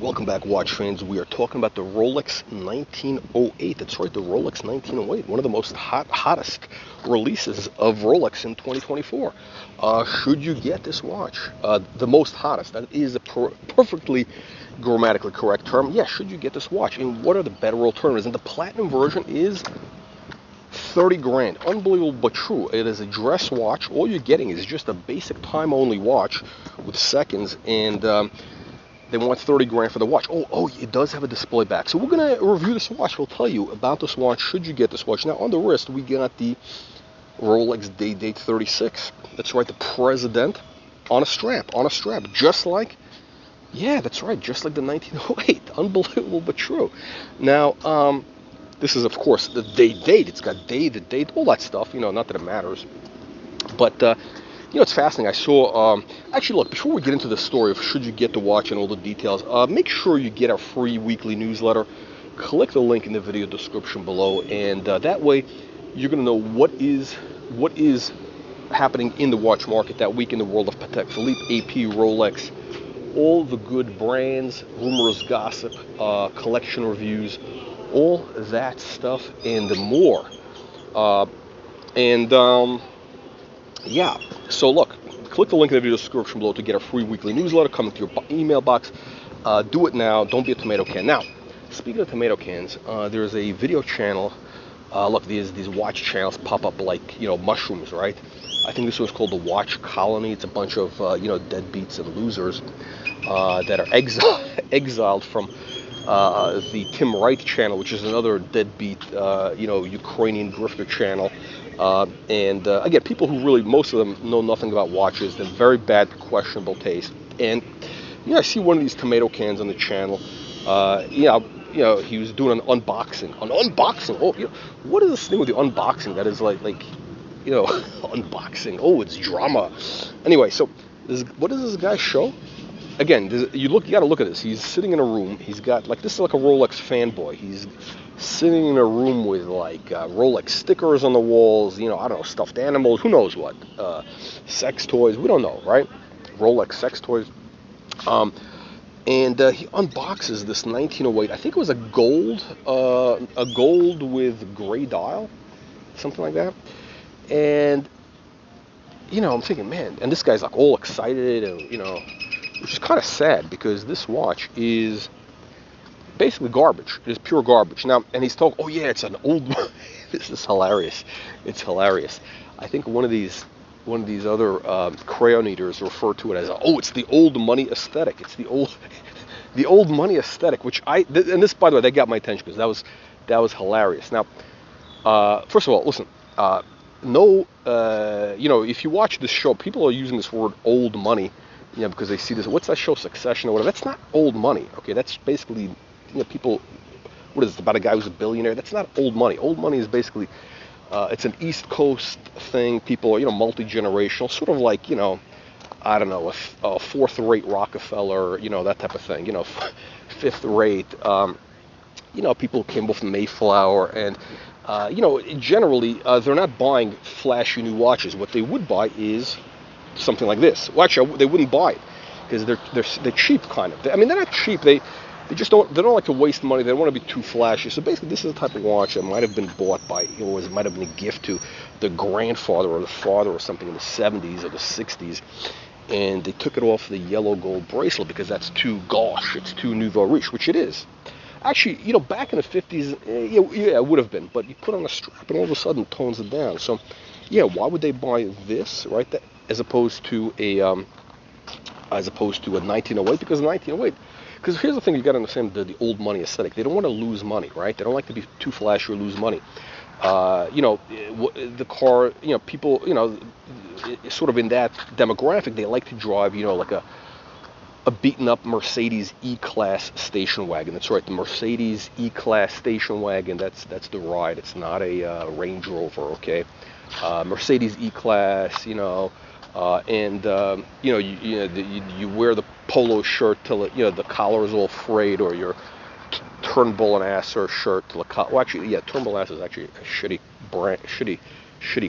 Welcome back, watch fans. We are talking about the Rolex 1908. That's right, the Rolex 1908, one of the hottest releases of Rolex in 2024. Should you get this watch? The most hottest. That is a perfectly grammatically correct term. Yeah, should you get this watch? And what are the better alternatives? And the platinum version is 30 grand. Unbelievable but true. It is a dress watch. All you're getting is just a basic time-only watch with seconds, and they want 30 grand for the watch. Oh, it does have a display back. So we're going to review this watch. We'll tell you about this watch should you get this watch. Now, on the wrist, we got the Rolex Day-Date 36. That's right, the President on a strap. Just like, yeah, that's right, just like the 1908. Unbelievable but true. Now, this is, of course, the Day-Date. It's got day, the date, all that stuff. Not that it matters. But it's fascinating. I saw, actually, look, before we get into the story of should you get the watch and all the details, make sure you get our free weekly newsletter. Click the link in the video description below, and that way you're going to know what is happening in the watch market that week in the world of Patek Philippe, AP, Rolex, all the good brands, rumors, gossip, collection reviews, all that stuff and more. Yeah, so look, click the link in the video description below to get a free weekly newsletter coming to your email box. Do it now. Don't be a tomato can. Now, speaking of tomato cans, there's a video channel. Look, these watch channels pop up like, mushrooms, right? I think this one's called the Watch Colony. It's a bunch of, deadbeats and losers that are exiled from the Tim Wright channel, which is another deadbeat, Ukrainian grifter channel. Again, people who really, most of them know nothing about watches. They're very bad, questionable taste. And, I see one of these tomato cans on the channel. He was doing an unboxing. Oh, what is this thing with the unboxing that is like, unboxing? Oh, it's drama. Anyway, so what does this guy show? Again, you got to look at this. He's sitting in a room. He's got this is like a Rolex fanboy. He's sitting in a room with Rolex stickers on the walls. I don't know, stuffed animals. Who knows what? Sex toys. We don't know, right? Rolex sex toys. And he unboxes this 1908. I think it was a gold with gray dial, something like that. And I'm thinking, man. And this guy's like all excited, and which is kind of sad because this watch is basically garbage. It is pure garbage. Now, and he's talking, oh yeah, it's an old. This is hilarious. It's hilarious. I think one of these other crayon eaters refer to it as, it's the old money aesthetic. It's the old money aesthetic, which and this, by the way, that got my attention because that was hilarious. Now, first of all, listen. No, if you watch this show, people are using this word old money. Because they see this, what's that show, Succession or whatever? That's not old money, okay? That's basically, people, what is it, about a guy who's a billionaire? That's not old money. Old money is basically, it's an East Coast thing. People are, multi-generational, sort of like, I don't know, a fourth-rate Rockefeller, that type of thing, fifth-rate, people came off the Mayflower, and, generally, they're not buying flashy new watches. What they would buy is something like this. Well, actually, they wouldn't buy it because they're cheap, kind of. They're not cheap. They just don't like to waste money. They don't want to be too flashy. So basically, this is the type of watch that might have been bought by, it might have been a gift to the grandfather or the father or something in the 70s or the 60s, and they took it off the yellow gold bracelet because that's too gauche. It's too nouveau riche, which it is. Actually, back in the 50s, it would have been, but you put on a strap and all of a sudden it tones it down. So, why would they buy this, right? As opposed to a 1908, because 1908. Because here's the thing, you got to understand the old money aesthetic. They don't want to lose money, right? They don't like to be too flashy or lose money. The car, people, sort of in that demographic, they like to drive, like a beaten up Mercedes E-Class station wagon. That's right, the Mercedes E-Class station wagon. That's the ride. It's not a Range Rover, okay? Mercedes E-Class, you wear the polo shirt till the collar is all frayed, or your Turnbull and Asser shirt till the collar. Well, actually, Turnbull and Asser is actually a shitty brand, shitty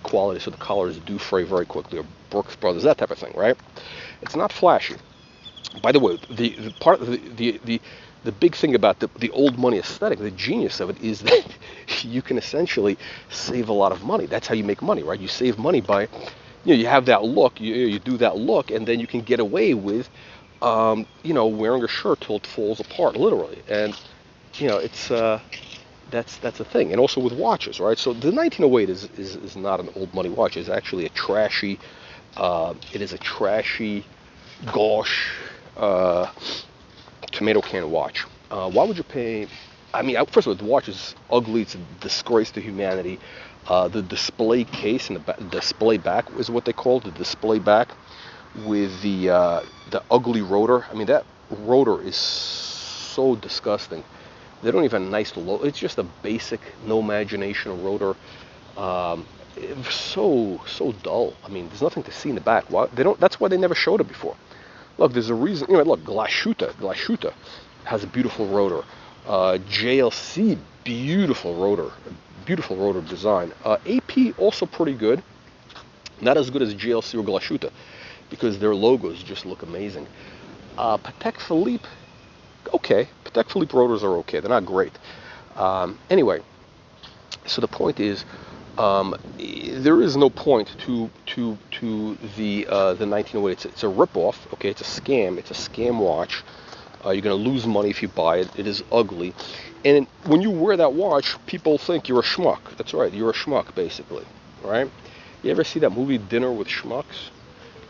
quality, so the collars do fray very quickly. Or Brooks Brothers, that type of thing, right? It's not flashy. By the way, the part the big thing about the old money aesthetic, the genius of it, is that you can essentially save a lot of money. That's how you make money, right? You save money by, you have that look, you do that look, and then you can get away with, wearing a shirt till it falls apart, literally. And it's that's a thing. And also with watches, right? So the 1908 is not an old money watch. It's actually a trashy. It is a trashy, gauche, tomato can watch. Why would you pay? I mean, first of all, the watch is ugly. It's a disgrace to humanity. The display case and the display back is what they call it, the display back with the ugly rotor. I mean, that rotor is so disgusting. They don't even have a nice logo. It's just a basic, no imagination rotor. So dull. I mean, there's nothing to see in the back. Why they don't? That's why they never showed it before. Look, there's a reason. Look, Glashuta has a beautiful rotor. JLC, beautiful rotor design. AP also pretty good. Not as good as JLC or Glashuta, because their logos just look amazing. Patek Philippe, okay. Patek Philippe rotors are okay. They're not great. Anyway, so the point is, there is no point to the 1908. It's a ripoff. Okay, it's a scam. It's a scam watch. You're going to lose money if you buy it. It is ugly. And when you wear that watch, people think you're a schmuck. That's right. You're a schmuck, basically. Right? You ever see that movie Dinner with Schmucks?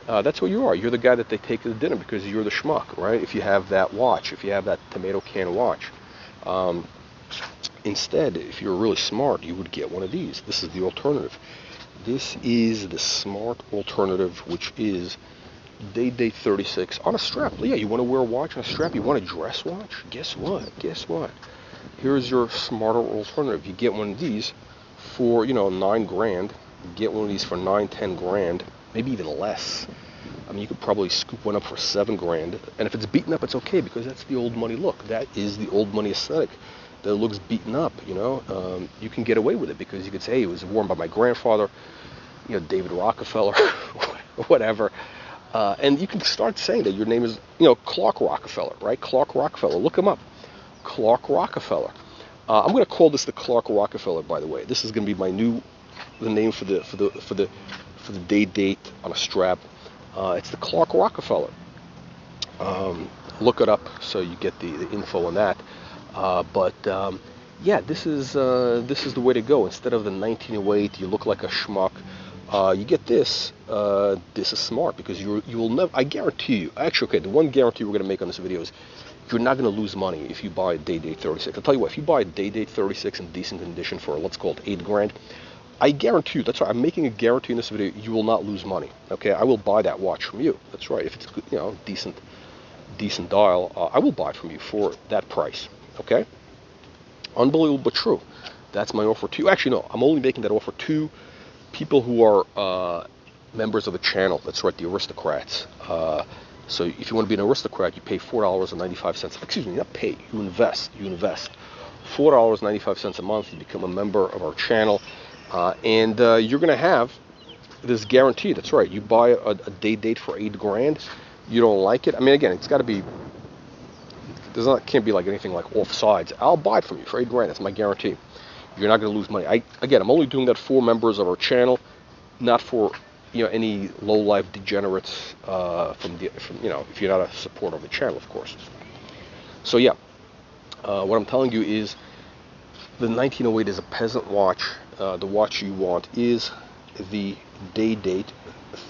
That's what you are. You're the guy that they take to the dinner because you're the schmuck, right? If you have that watch, if you have that tomato can watch. Instead, if you're really smart, you would get one of these. This is the alternative. This is the smart alternative, which is Day 36 on a strap. Yeah, you want to wear a watch on a strap? You want a dress watch? Guess what? Here's your smarter alternative. You get one of these for, $9,000. You get one of these for 9-10 grand, maybe even less. I mean, you could probably scoop one up for $7,000. And if it's beaten up, it's okay, because that's the old money look. That is the old money aesthetic. That looks beaten up, you can get away with it because you could say, hey, it was worn by my grandfather, David Rockefeller, whatever. And you can start saying that your name is, Clark Rockefeller, right? Clark Rockefeller. Look him up. Clark Rockefeller. I'm going to call this the Clark Rockefeller, by the way. This is going to be the name for the date on a strap. It's the Clark Rockefeller. Look it up so you get the info on that. Yeah, this is the way to go. Instead of the 1908, you look like a schmuck. You get this. This is smart because you will never. I guarantee you. Actually, okay, the one guarantee we're going to make on this video is you're not going to lose money if you buy a Day 36. I'll tell you what. If you buy a Day 36 in decent condition for, let's call it $8,000, I guarantee you. That's right. I'm making a guarantee in this video. You will not lose money. Okay, I will buy that watch from you. That's right. If it's decent dial, I will buy it from you for that price. Okay? Unbelievable but true. That's my offer to you. Actually, no, I'm only making that offer to people who are members of the channel. That's right, the aristocrats. So if you want to be an aristocrat, you pay $4.95. Excuse me, not pay. You invest. $4.95 a month. You become a member of our channel, and you're going to have this guarantee. That's right. You buy a day date for $8,000. You don't like it. I mean, again, it's got to be. Can't be like anything like offsides. I'll buy it from you for $8,000. That's my guarantee. You're not going to lose money. I'm only doing that for members of our channel, not for any low life degenerates from if you're not a supporter of the channel, of course. So yeah, what I'm telling you is the 1908 is a peasant watch. The watch you want is the Day Date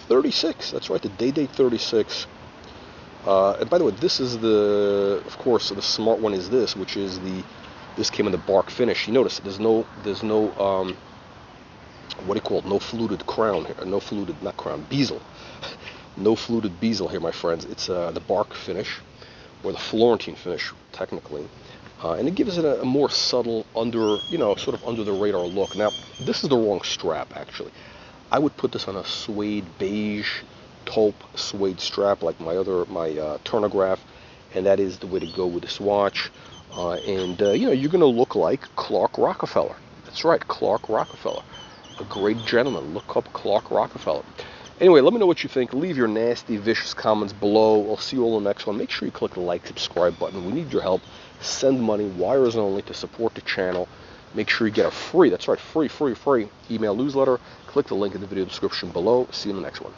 36. That's right, the Day Date 36. And by the way, this is of course, the smart one is this, which is this came in the bark finish. You notice there's no, what do you call it? No fluted crown here. No fluted, not crown, bezel. No fluted bezel here, my friends. It's the bark finish, or the Florentine finish, technically. And it gives it a more subtle, sort of under the radar look. Now, this is the wrong strap, actually. I would put this on a suede beige taupe suede strap like my Turnograph, and that is the way to go with this watch. And you're going to look like Clark Rockefeller. That's right, Clark Rockefeller, a great gentleman. Look up Clark Rockefeller. Anyway, let me know what you think. Leave your nasty, vicious comments below. I'll see you all in the next one. Make sure you click the like, subscribe button. We need your help. Send money, wires only, to support the channel. Make sure you get a free, that's right, free email newsletter. Click the link in the video description below. See you in the next one.